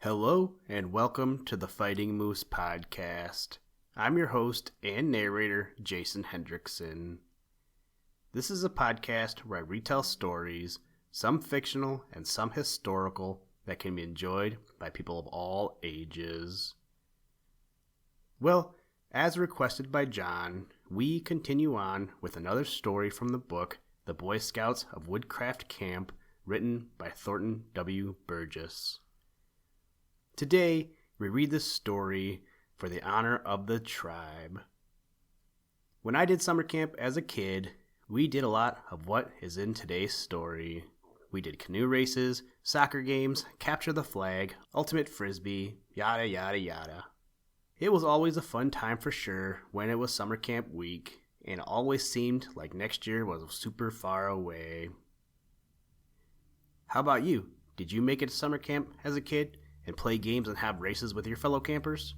Hello and welcome to the Fighting Moose podcast. I'm your host and narrator, Jason Hendrickson. This is a podcast where I retell stories, some fictional and some historical, that can be enjoyed by people of all ages. Well, as requested by John, we continue on with another story from the book, The Boy Scouts of Woodcraft Camp, written by Thornton W. Burgess. Today, we read this story for the honor of the tribe. When I did summer camp as a kid, we did a lot of what is in today's story. We did canoe races, soccer games, capture the flag, ultimate frisbee, yada yada yada. It was always a fun time for sure when it was summer camp week, and it always seemed like next year was super far away. How about you? Did you make it to summer camp as a kid and play games and have races with your fellow campers?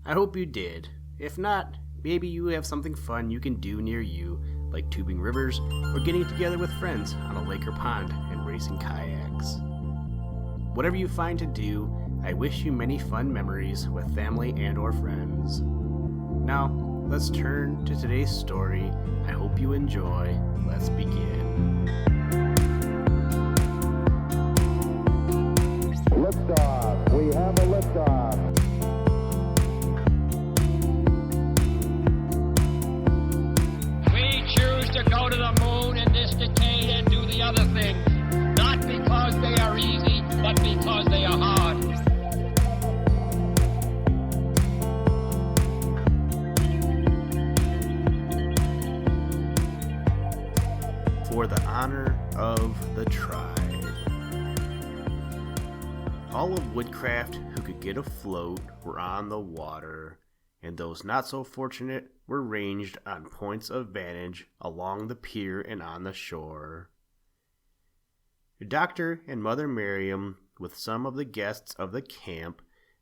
I hope you did. If not, maybe you have something fun you can do near you, like tubing rivers or getting together with friends on a lake or pond and racing kayaks. Whatever you find to do, I wish you many fun memories with family and or friends. Now, let's turn to today's story. I hope you enjoy. Let's begin. Liftoff. We have a liftoff. We choose to go to the moon in this decade and do the other things, not because they are easy, but because they are hard. For the honor of the tribe. All of Woodcraft who could get afloat were on the water, and those not so fortunate were ranged on points of vantage along the pier and on the shore. Dr. and Mother Miriam, with some of the guests of the camp,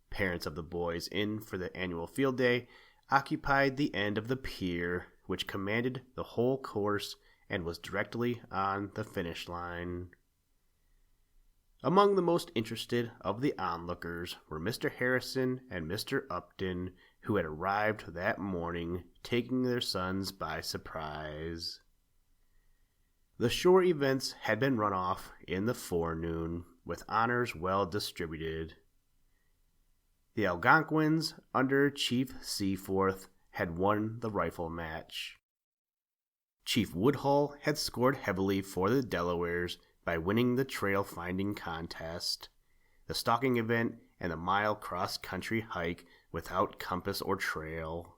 parents of the boys in for the annual field day, occupied the end of the pier, which commanded the whole course and was directly on the finish line. Among the most interested of the onlookers were Mr. Harrison and Mr. Upton, who had arrived that morning, taking their sons by surprise. The shore events had been run off in the forenoon, with honors well distributed. The Algonquins, under Chief Seaforth, had won the rifle match. Chief Woodhull had scored heavily for the Delawares by winning the trail-finding contest, the stalking event, and the mile cross-country hike without compass or trail.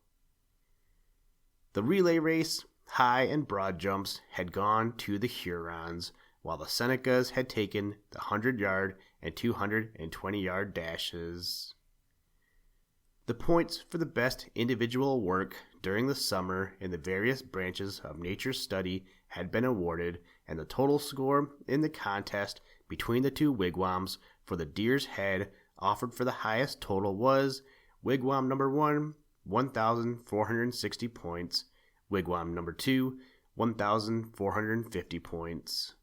The relay race, high and broad jumps, had gone to the Hurons, while the Senecas had taken the 100-yard and 220-yard dashes. The points for the best individual work during the summer in the various branches of nature study had been awarded, and the total score in the contest between the two wigwams for the deer's head offered for the highest total was Wigwam number 1, 1,460 points, Wigwam number 2, 1,450 points.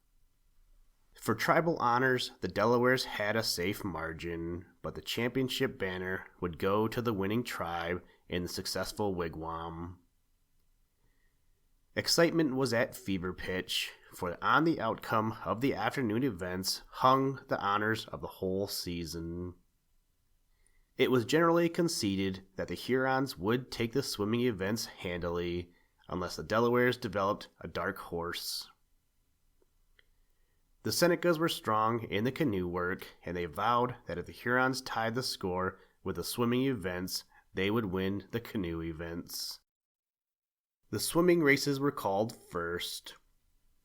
For tribal honors, the Delawares had a safe margin, but the championship banner would go to the winning tribe in the successful wigwam. Excitement was at fever pitch, for on the outcome of the afternoon events hung the honors of the whole season. It was generally conceded that the Hurons would take the swimming events handily, unless the Delawares developed a dark horse. The Senecas were strong in the canoe work, and they vowed that if the Hurons tied the score with the swimming events, they would win the canoe events. The swimming races were called first.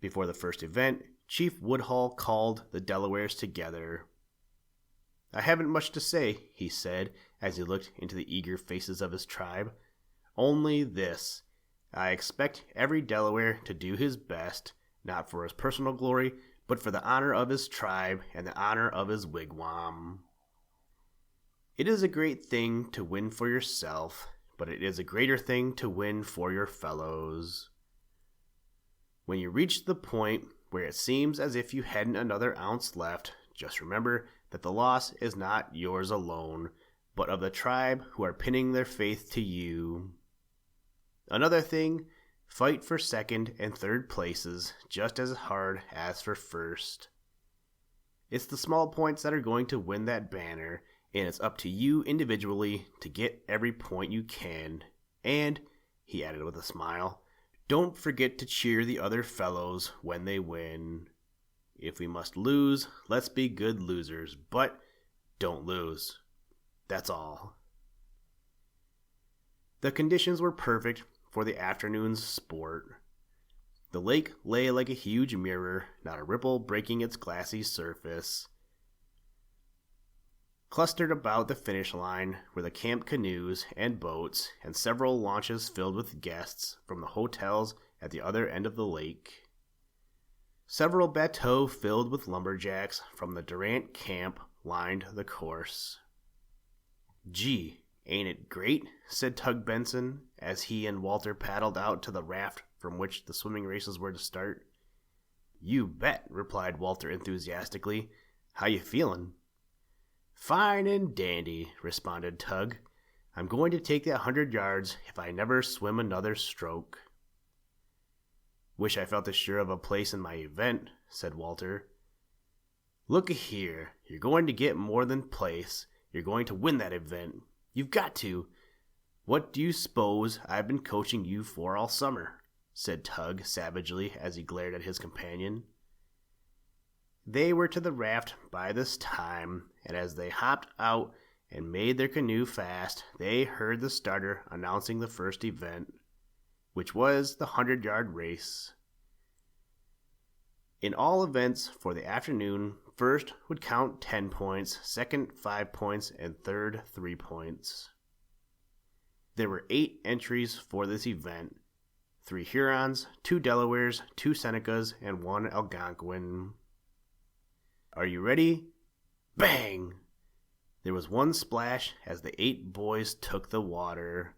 Before the first event, Chief Woodhull called the Delawares together. "I haven't much to say," he said, as he looked into the eager faces of his tribe. "Only this. I expect every Delaware to do his best, not for his personal glory, but for the honor of his tribe and the honor of his wigwam. It is a great thing to win for yourself, but it is a greater thing to win for your fellows. When you reach the point where it seems as if you hadn't another ounce left, Just remember that the loss is not yours alone, but of the tribe who are pinning their faith to you. Another thing, fight for second and third places just as hard as for first. It's the small points that are going to win that banner, and it's up to you individually to get every point you can. And, he added with a smile, don't forget to cheer the other fellows when they win. If we must lose, let's be good losers, but don't lose. That's all. The conditions were perfect for the afternoon's sport. The lake lay like a huge mirror, not a ripple breaking its glassy surface. Clustered about the finish line were the camp canoes and boats and several launches filled with guests from the hotels at the other end of the lake. Several bateaux filled with lumberjacks from the Durant camp lined the course. "Gee, ain't it great?" said Tug Benson as he and Walter paddled out to the raft from which the swimming races were to start. "You bet," replied Walter enthusiastically. "How you feelin'?" "Fine and dandy," responded Tug. "I'm going to take that 100 yards if I never swim another stroke." "Wish I felt as sure of a place in my event," said Walter. "Look-a-here, you're going to get more than place. You're going to win that event. You've got to. What do you suppose I've been coaching you for all summer?" said Tug savagely as he glared at his companion. They were to the raft by this time, and as they hopped out and made their canoe fast, they heard the starter announcing the first event, which was the 100-yard race. In all events for the afternoon, first would count 10 points, second 5 points, and third 3 points. There were 8 entries for this event, 3 Hurons, 2 Delawares, 2 Senecas, and 1 Algonquin. Are you ready? Bang! There was one splash as the 8 boys took the water.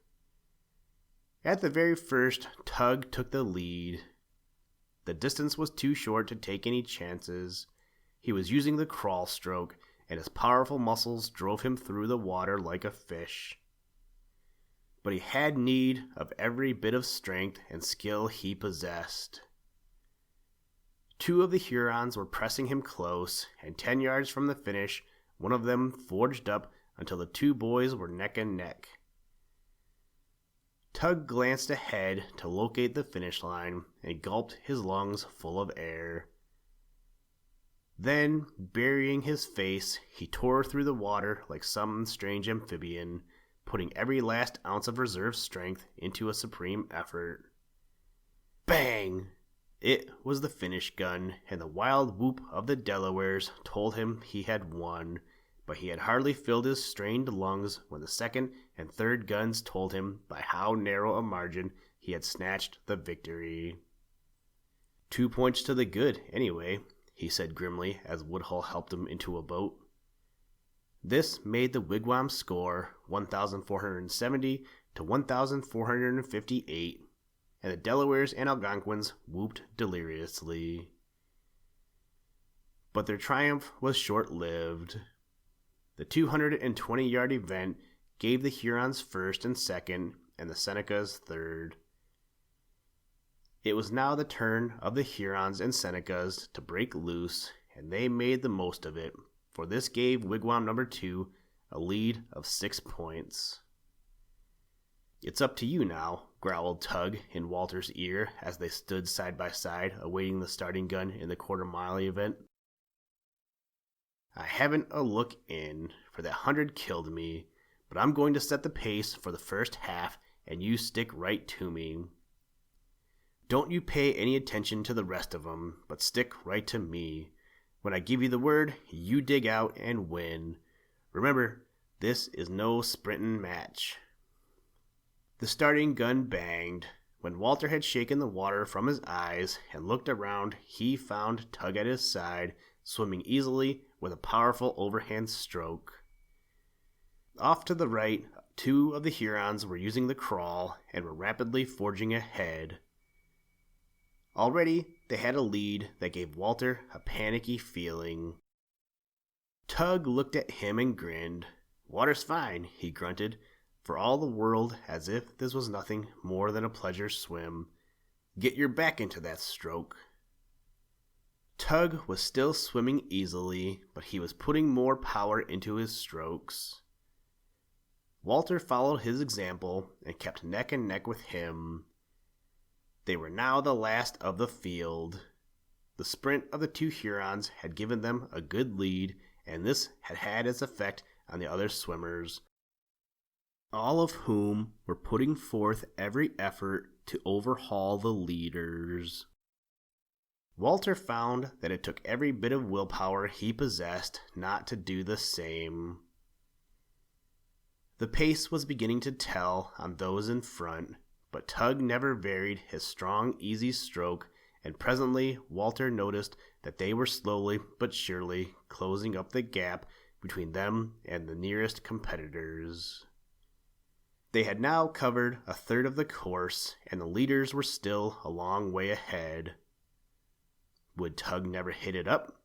At the very first, Tug took the lead. The distance was too short to take any chances. He was using the crawl stroke, and his powerful muscles drove him through the water like a fish. But he had need of every bit of strength and skill he possessed. 2 of the Hurons were pressing him close, and 10 yards from the finish, one of them forged up until the 2 boys were neck and neck. Tug glanced ahead to locate the finish line and gulped his lungs full of air. Then, burying his face, he tore through the water like some strange amphibian, putting every last ounce of reserve strength into a supreme effort. Bang! It was the finish gun, and the wild whoop of the Delawares told him he had won, but he had hardly filled his strained lungs when the second and third guns told him by how narrow a margin he had snatched the victory. 2 points to the good, anyway, he said grimly as Woodhull helped him into a boat. This made the wigwam score 1,470 to 1,458, and the Delawares and Algonquins whooped deliriously. But their triumph was short-lived. The 220-yard event gave the Hurons first and second, and the Senecas third. It was now the turn of the Hurons and Senecas to break loose, and they made the most of it, for this gave Wigwam number 2 a lead of 6 points. "It's up to you now," growled Tug in Walter's ear as they stood side by side awaiting the starting gun in the quarter-mile event. "I haven't a look in, for that 100 killed me, but I'm going to set the pace for the first half, and you stick right to me. Don't you pay any attention to the rest of 'em, but stick right to me. When I give you the word, you dig out and win. Remember, this is no sprintin' match." The starting gun banged. When Walter had shaken the water from his eyes and looked around, he found Tug at his side, swimming easily with a powerful overhand stroke. Off to the right, 2 of the Hurons were using the crawl and were rapidly forging ahead. Already, they had a lead that gave Walter a panicky feeling. Tug looked at him and grinned. "Water's fine," he grunted, for all the world as if this was nothing more than a pleasure swim. "Get your back into that stroke." Tug was still swimming easily, but he was putting more power into his strokes. Walter followed his example and kept neck and neck with him. They were now the last of the field. The sprint of the two Hurons had given them a good lead, and this had had its effect on the other swimmers, all of whom were putting forth every effort to overhaul the leaders. Walter found that it took every bit of willpower he possessed not to do the same. The pace was beginning to tell on those in front, but Tug never varied his strong, easy stroke, and presently Walter noticed that they were slowly but surely closing up the gap between them and the nearest competitors. They had now covered a third of the course, and the leaders were still a long way ahead. Would Tug never hit it up?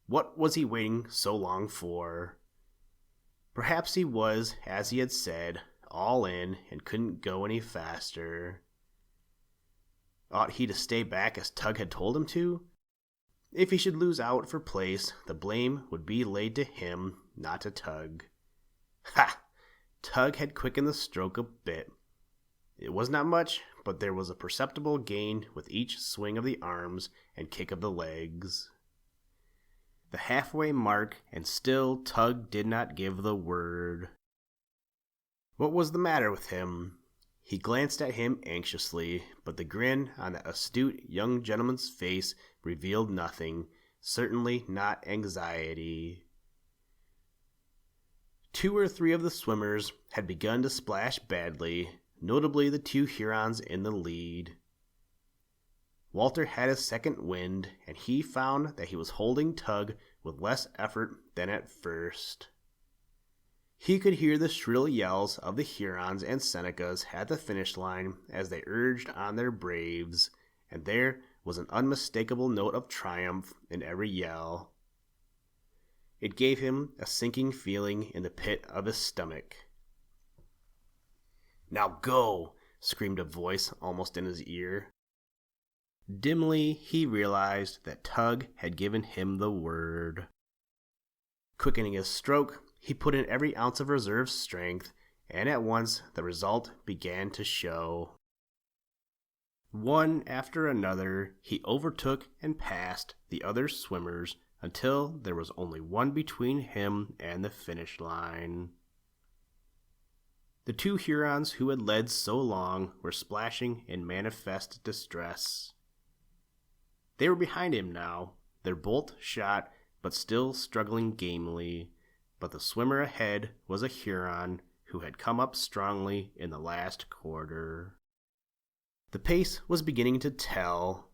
What was he waiting so long for? Perhaps he was, as he had said, all in and couldn't go any faster. Ought he to stay back as Tug had told him to? If he should lose out for place, the blame would be laid to him, not to Tug. Ha! Tug had quickened the stroke a bit. It was not much, but there was a perceptible gain with each swing of the arms and kick of the legs. The halfway mark, and still Tug did not give the word. What was the matter with him? He glanced at him anxiously, but the grin on the astute young gentleman's face revealed nothing, certainly not anxiety. 2 or 3 of the swimmers had begun to splash badly, notably the 2 Hurons in the lead. Walter had his second wind, and he found that he was holding Tug with less effort than at first. He could hear the shrill yells of the Hurons and Senecas at the finish line as they urged on their braves, and there was an unmistakable note of triumph in every yell. It gave him a sinking feeling in the pit of his stomach. "Now go!" screamed a voice almost in his ear. Dimly he realized that Tug had given him the word. Quickening his stroke, he put in every ounce of reserve strength, and at once the result began to show. One after another, he overtook and passed the other swimmers until there was only one between him and the finish line. The 2 Hurons who had led so long were splashing in manifest distress. They were behind him now, their bolt shot, but still struggling gamely. But the swimmer ahead was a Huron who had come up strongly in the last quarter. The pace was beginning to tell.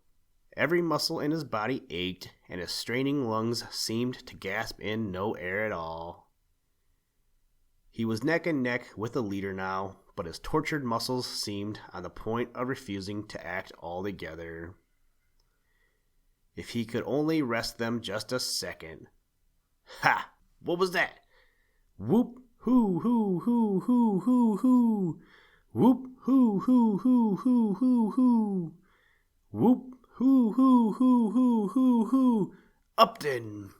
Every muscle in his body ached, and his straining lungs seemed to gasp in no air at all. He was neck and neck with the leader now, but his tortured muscles seemed on the point of refusing to act altogether. If he could only rest them just a second. Ha! What was that? Whoop, hoo, hoo, hoo, hoo, hoo, hoo. Whoop, hoo, hoo, hoo, hoo, hoo, hoo. Whoop, hoo, hoo, hoo, hoo, hoo, hoo. Upton!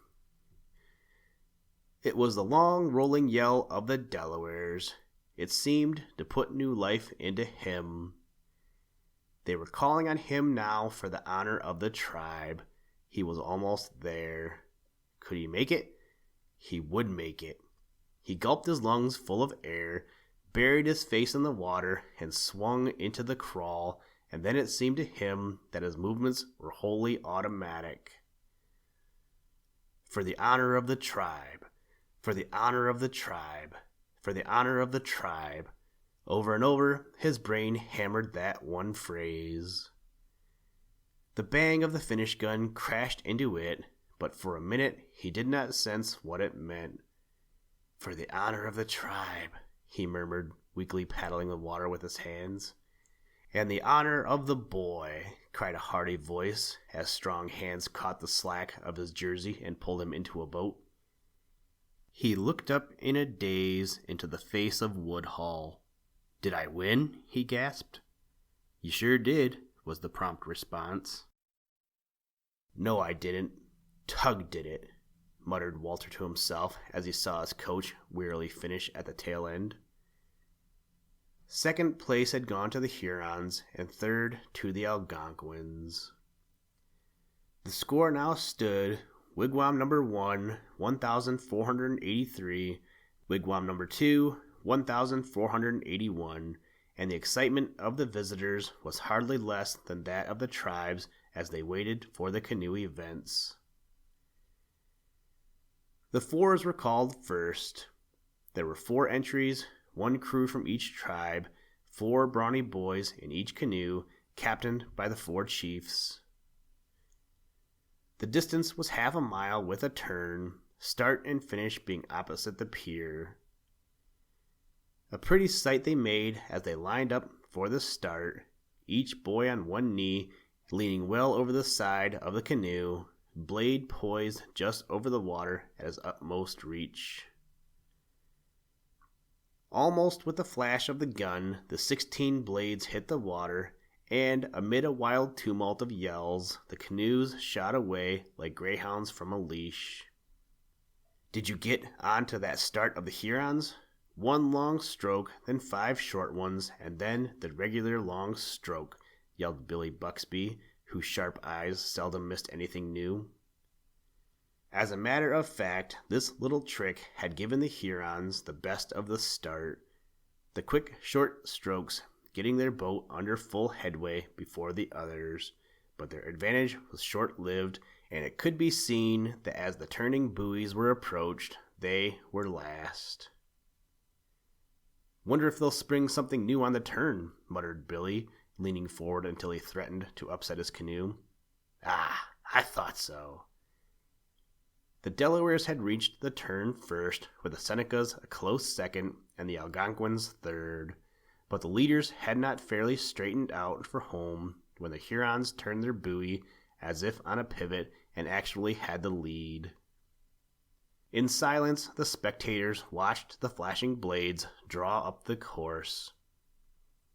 It was the long rolling yell of the Delawares. It seemed to put new life into him. They were calling on him now for the honor of the tribe. He was almost there. Could he make it? He would make it. He gulped his lungs full of air, buried his face in the water, and swung into the crawl, and then it seemed to him that his movements were wholly automatic. For the honor of the tribe, for the honor of the tribe, for the honor of the tribe. Over and over, his brain hammered that one phrase. The bang of the finish gun crashed into it, but for a minute he did not sense what it meant. For the honor of the tribe, he murmured, weakly paddling the water with his hands. And the honor of the boy, cried a hearty voice, as strong hands caught the slack of his jersey and pulled him into a boat. He looked up in a daze into the face of Woodhull. "Did I win?" he gasped. "You sure did," was the prompt response. "No, I didn't. Tug did it," muttered Walter to himself as he saw his coach wearily finish at the tail end. Second place had gone to the Hurons, and third to the Algonquins. The score now stood: Wigwam number 1, 1,483, Wigwam number 2, 1,481, and the excitement of the visitors was hardly less than that of the tribes as they waited for the canoe events. The fours were called first. There were 4 entries, 1 crew from each tribe, 4 brawny boys in each canoe, captained by the 4 chiefs. The distance was half a mile with a turn, start and finish being opposite the pier. A pretty sight they made as they lined up for the start, each boy on one knee, leaning well over the side of the canoe, blade poised just over the water at his utmost reach. Almost with the flash of the gun, the 16 blades hit the water, and amid a wild tumult of yells, the canoes shot away like greyhounds from a leash. "Did you get on to that start of the Hurons?" "1 long stroke, then 5 short ones, and then the regular long stroke," yelled Billy Buxby, whose sharp eyes seldom missed anything new. As a matter of fact, this little trick had given the Hurons the best of the start, the quick, short strokes getting their boat under full headway before the others, but their advantage was short-lived, and it could be seen that as the turning buoys were approached, they were last. "Wonder if they'll spring something new on the turn," muttered Billy, leaning forward until he threatened to upset his canoe. "Ah, I thought so." The Delawares had reached the turn first, with the Senecas a close second and the Algonquins third, but the leaders had not fairly straightened out for home when the Hurons turned their buoy as if on a pivot and actually had the lead. In silence, the spectators watched the flashing blades draw up the course.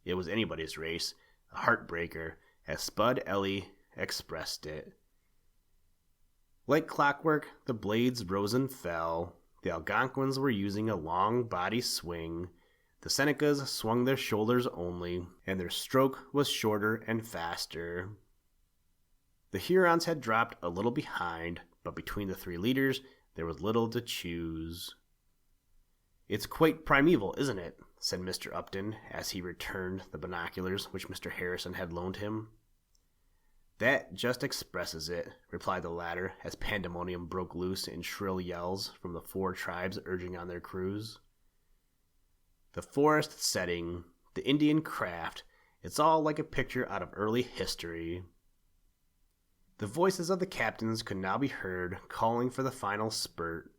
It was anybody's race, a heartbreaker, as Spud Ellie expressed it. Like clockwork, the blades rose and fell. The Algonquins were using a long body swing. The Senecas swung their shoulders only, and their stroke was shorter and faster. The Hurons had dropped a little behind, but between the 3 leaders, there was little to choose. "It's quite primeval, isn't it?" said Mr. Upton, as he returned the binoculars which Mr. Harrison had loaned him. "That just expresses it," replied the latter, as pandemonium broke loose in shrill yells from the 4 tribes urging on their crews. The forest setting, the Indian craft, it's all like a picture out of early history. The voices of the captains could now be heard, calling for the final spurt.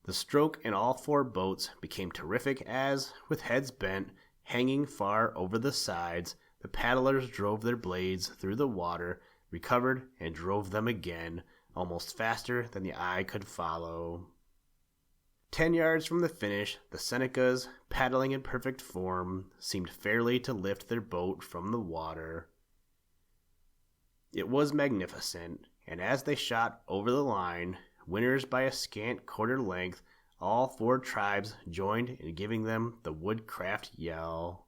The stroke in all 4 boats became terrific as, with heads bent, hanging far over the sides, the paddlers drove their blades through the water, recovered, and drove them again, almost faster than the eye could follow. 10 yards from the finish, the Senecas, paddling in perfect form, seemed fairly to lift their boat from the water. It was magnificent, and as they shot over the line, winners by a scant quarter length, all 4 tribes joined in giving them the Woodcraft yell.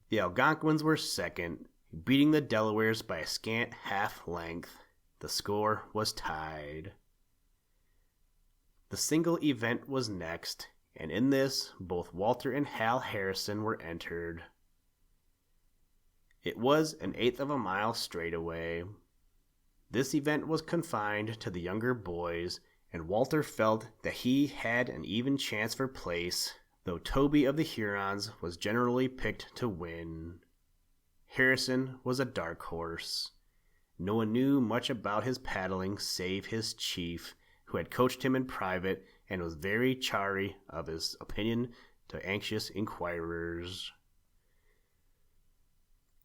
The Algonquins were second, beating the Delawares by a scant half length. The score was tied. The single event was next, and in this both Walter and Hal Harrison were entered. It was an 1/8 of a mile straightaway. This event was confined to the younger boys, and Walter felt that he had an even chance for place, though Toby of the Hurons was generally picked to win. Harrison was a dark horse. No one knew much about his paddling save his chief, who had coached him in private and was very chary of his opinion to anxious inquirers.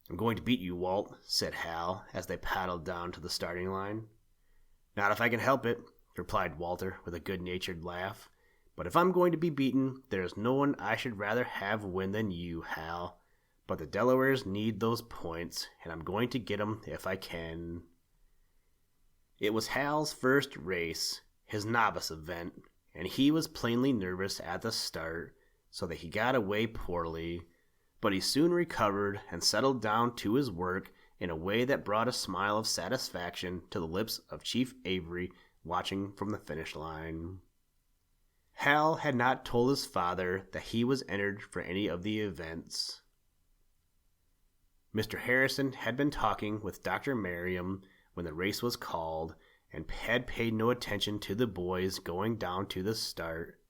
"I'm going to beat you, Walt," said Hal, as they paddled down to the starting line. "Not if I can help it. replied Walter with a good-natured laugh. "But if I'm going to be beaten, there is no one I should rather have win than you, Hal. But the Delawares need those points, and I'm going to get 'em if I can." It was Hal's first race, his novice event, and he was plainly nervous at the start, so that he got away poorly. But he soon recovered and settled down to his work in a way that brought a smile of satisfaction to the lips of Chief Avery watching from the finish line. Hal had not told his father that he was entered for any of the events. Mr. Harrison had been talking with Dr. Merriam when the race was called, and had paid no attention to the boys going down to the start.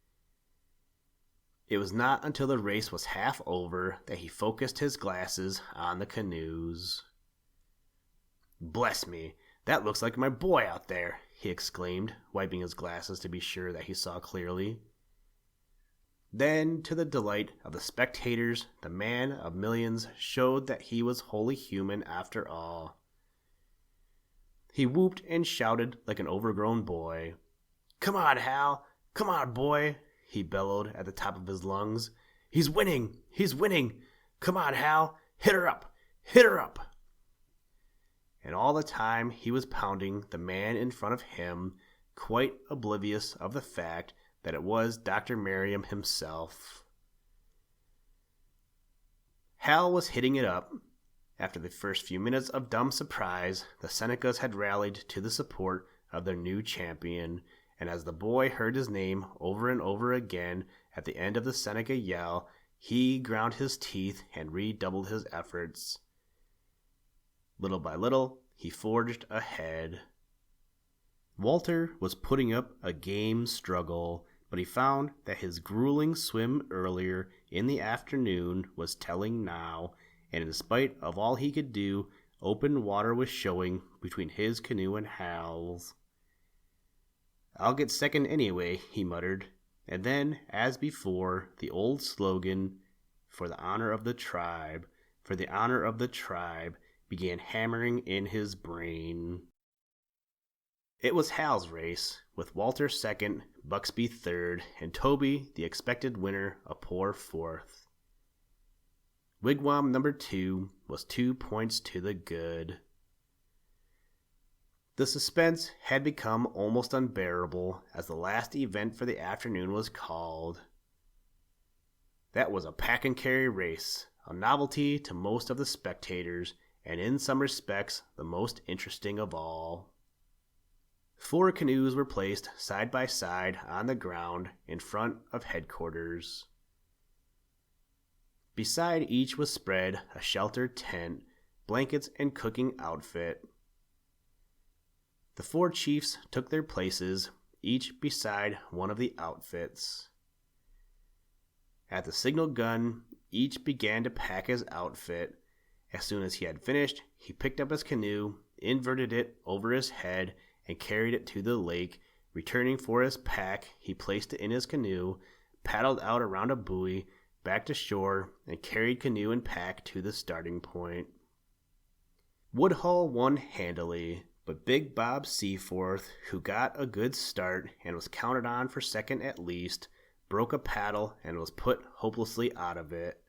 It was not until the race was half over that he focused his glasses on the canoes. "Bless me, that looks like my boy out there," he exclaimed, wiping his glasses to be sure that he saw clearly. Then, to the delight of the spectators, the man of millions showed that he was wholly human after all. He whooped and shouted like an overgrown boy. "Come on, Hal! Come on, boy!" he bellowed at the top of his lungs. "He's winning! He's winning! Come on, Hal! Hit her up! Hit her up!" And all the time he was pounding the man in front of him, quite oblivious of the fact that it was Dr. Merriam himself. Hal was hitting it up. After the first few minutes of dumb surprise, the Senecas had rallied to the support of their new champion, and as the boy heard his name over and over again at the end of the Seneca yell, he ground his teeth and redoubled his efforts. Little by little, he forged ahead. Walter was putting up a game struggle, but he found that his grueling swim earlier in the afternoon was telling now, and in spite of all he could do, open water was showing between his canoe and Hal's. "I'll get second anyway," he muttered, and then, as before, the old slogan, "For the honor of the tribe, for the honor of the tribe," began hammering in his brain. It was Hal's race, with Walter second, Buxby third, and Toby, the expected winner, a poor fourth. Wigwam number 2 was 2 points to the good. The suspense had become almost unbearable as the last event for the afternoon was called. That was a pack-and-carry race, a novelty to most of the spectators, and in some respects the most interesting of all. 4 canoes were placed side by side on the ground in front of headquarters. Beside each was spread a sheltered tent, blankets, and cooking outfit. The 4 chiefs took their places, each beside one of the outfits. At the signal gun, each began to pack his outfit. As soon as he had finished, he picked up his canoe, inverted it over his head, and carried it to the lake. Returning for his pack, he placed it in his canoe, paddled out around a buoy, back to shore, and carried canoe and pack to the starting point. Woodhull won handily, but Big Bob Seaforth, who got a good start and was counted on for second at least, broke a paddle and was put hopelessly out of it.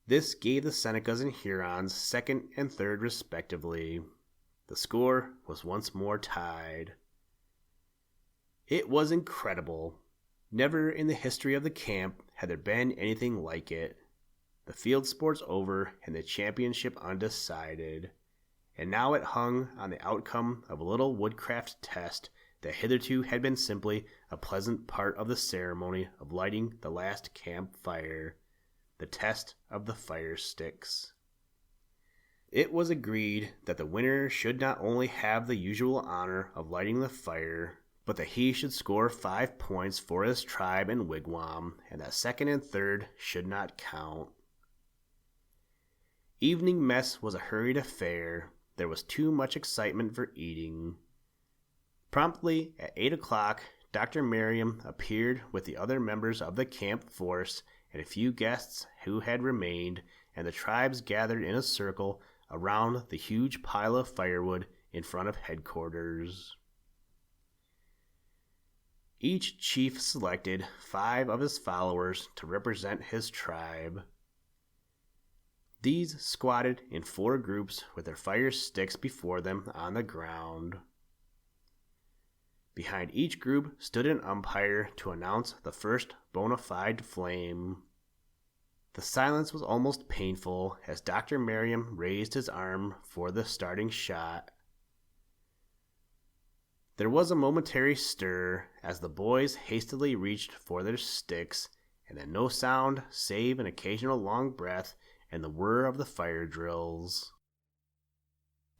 This gave the Senecas and Hurons second and third respectively. The score was once more tied. It was incredible. Never in the history of the camp had there been anything like it. The field sports over and the championship undecided, and now it hung on the outcome of a little Woodcraft test that hitherto had been simply a pleasant part of the ceremony of lighting the last campfire, the test of the fire sticks. It was agreed that the winner should not only have the usual honor of lighting the fire, but that he should score 5 points for his tribe and wigwam, and that second and third should not count. Evening mess was a hurried affair. There was too much excitement for eating. Promptly at 8 o'clock, Dr. Merriam appeared with the other members of the camp force and a few guests who had remained, and the tribes gathered in a circle around the huge pile of firewood in front of headquarters. Each chief selected 5 of his followers to represent his tribe. These squatted in 4 groups with their fire sticks before them on the ground. Behind each group stood an umpire to announce the first bona fide flame. The silence was almost painful as Dr. Merriam raised his arm for the starting shot. There was a momentary stir as the boys hastily reached for their sticks, and then no sound save an occasional long breath and the whir of the fire drills.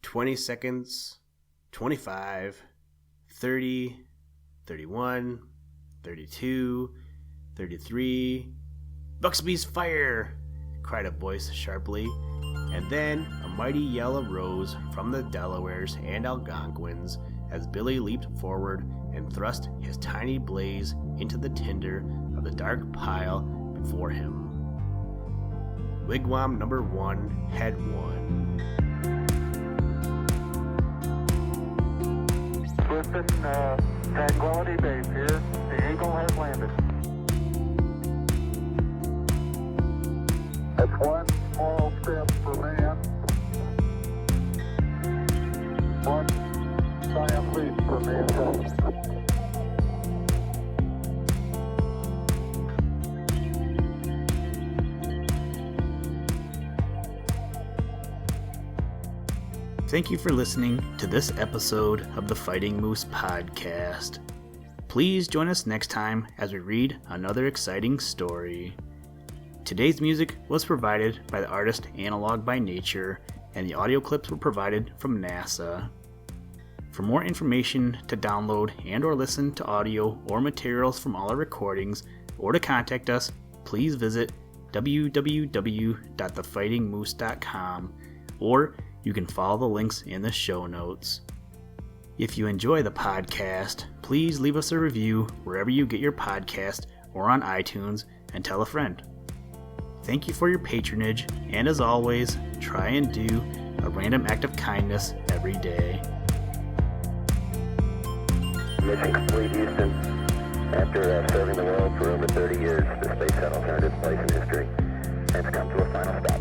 20 seconds, 25, 30, 31, 32, 33. "Buxby's fire!" cried a voice sharply, and then a mighty yell arose from the Delawares and Algonquins as Billy leaped forward and thrust his tiny blaze into the tinder of the dark pile before him. Wigwam number 1 had won. Listen, Tranquility Base here. The Eagle has landed. That's one small step for man, one giant leap for mankind. Thank you for listening to this episode of the Fighting Moose podcast. Please join us next time as we read another exciting story. Today's music was provided by the artist Analog by Nature, and the audio clips were provided from NASA. For more information to download and or listen to audio or materials from all our recordings, or to contact us, please visit www.thefightingmoose.com, or you can follow the links in the show notes. If you enjoy the podcast, please leave us a review wherever you get your podcast or on iTunes, and tell a friend. Thank you for your patronage, and as always, try and do a random act of kindness every day. Mission complete, Houston. After serving the world for over 30 years, the space shuttle turned its place in history and has come to a final stop.